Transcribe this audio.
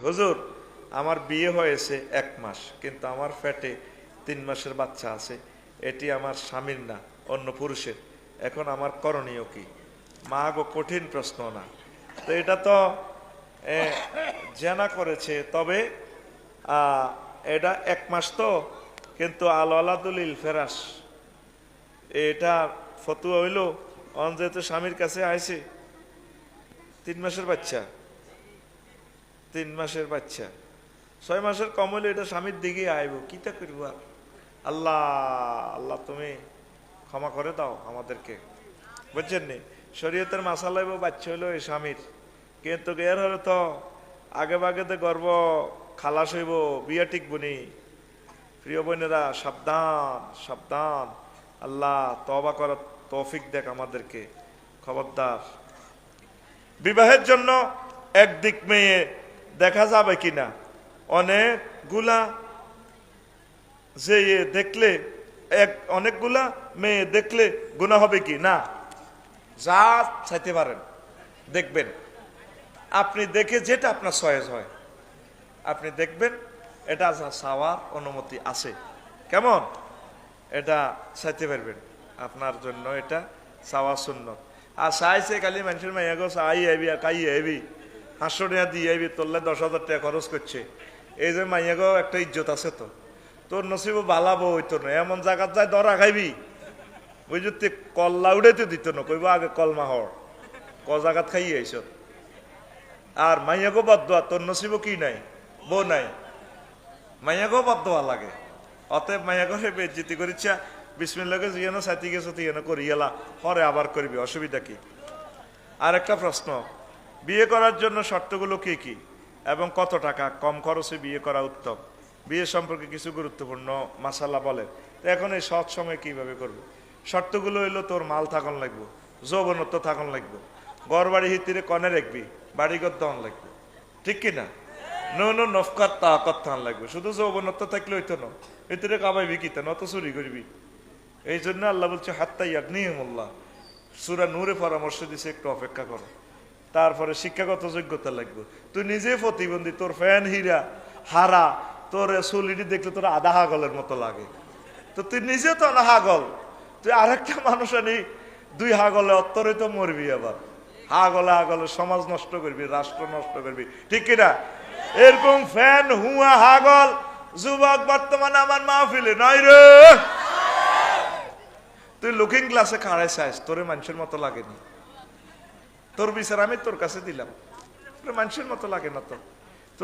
হুজুর, আমার বিয়ে হয়েছে 1 মাস, কিন্তু আমার পেটে 3 মাসের বাচ্চা আছে। এটি আমার স্বামীর না, অন্য পুরুষের। এখন আমার করণীয় কি? মা গো, কঠিন প্রশ্ন না তো? এটা তো জেনা করেছে, তবে এটা 1 মাস তো, কিন্তু আল দলিল ফেরাস, এটা ফতুয়া হইল অন যেহেতু স্বামীর কাছে আইছে। 3 মাসের বাচ্চা, 3 মাসের বাচ্চা, 6 মাসের কম হইলে এটা স্বামীর দিকে আইব, কিটা করব? আল্লাহ আল্লাহ, তুমি ক্ষমা করে দাও আমাদেরকে, বুঝছেন নি? শরীয়তের মাসালা হইব বাচ্চা হইলো এই স্বামীর, কিন্তু এর হলে তো আগে বাগেতে গর্ব খালাস হইব, বিয়া টিকব নি। প্রিয় বোনেরা, সাবধান সাবধান, আল্লাহ তওবা করার তৌফিক দেখ আমাদেরকে, খবরদার। বিবাহের জন্য একদিক মেয়ে দেখা যাবে কিনা? অনেকগুলা যে দেখলে, অনেকগুলা মেয়ে দেখলে গুনাহ হবে কি না? যা চাইতে পারেন দেখবেন, আপনি দেখে যেটা আপনার সয়েজ হয় আপনি দেখবেন, এটা চাওয়ার অনুমতি আছে। কেমন? এটা চাইতে পারবেন, আপনার জন্য এটা চাওয়া সুন্নত। আর চাইছে খালি মানুষের মাইয়া গো চাই আইবি আর কাই আইবি, 500 টাকা দিয়ে আইবি, তোরলে 10,000 টাকা খরচ করছে। এই যে মাইয়া গো একটা ইজ্জত আছে তো, তোর নসিব বালাবো হইতো না, এমন জায়গার যায় দরা খাইবি, বুঝতে কল্লা উড়াইতে দিত না, কইব আগে কলমা হর, ক জায়গাত খাই আইস। আর মাইয়া গো বদোয়া, তোর নসিব কি নাই, বউ নাই, মাইয়া গো বদোয়া লাগে। অতএব মাইয়া গো বেজ্জিতি করিচ্ছা, বিসমিল্লাহকে জিয়ানো সাথী গেছো তুইয়ানো করিয়ালা, পরে আবার করবি, অসুবিধা কি? আর একটা প্রশ্ন, বিয়ে করার জন্য শর্তগুলো কি কি এবং কত টাকা কম খরচে বিয়ে করা উত্তম? বিয়ে সম্পর্কে কিছু গুরুত্বপূর্ণ মাসালা বলেন। তো এখন এই সৎ সময় কিভাবে করবে? শর্তগুলো হইলো, তোর মাল থাকন লাগবে, যৌবনত্ব থাকন লাগবে, ঘর বাড়ি হিতিরে কনে রাখবি, বাড়িঘর দন লাগবে, ঠিক কিনা? নো নফকার তাকত থান লাগবে, শুধু যৌবনত্ব থাকলে হইতো না, হিতিরে কাবাইবি কিতা, নত চুরি করবি। এই জন্য আল্লাহ বলছে হাত্তা ইয়াগনিহিমুল্লাহ, সূরা নূরে পরামর্শ দিছে, একটু অপেক্ষা করো। তারপরে শিক্ষাগত যোগ্যতা লাগবে। তুই নিজে প্রতিবন্ধী, তোর ফ্যান হীরা হারা, তোর চুলিটি দেখলে তোর আধা হাগলের মতো লাগে, তো তুই নিজে তো না হাগল, তুই আরেকটা মানুষ আনি 2 হাগলে অত্তরে তো মরবি, আবার হাগলে হাগলে সমাজ নষ্ট করবি, রাষ্ট্র নষ্ট করবি, ঠিক কিনা? এরকম ফ্যান হুয়া হাগল যুবক বর্তমানে আমার মাহফিলে নাই রে। তুই লুকিং গ্লাসে খাড়াই চাইস, তোরে মানুষের মতো লাগেনি, তোর বিচার আমি তোর কাছে দিলাম, মানুষের মতো লাগে না তো।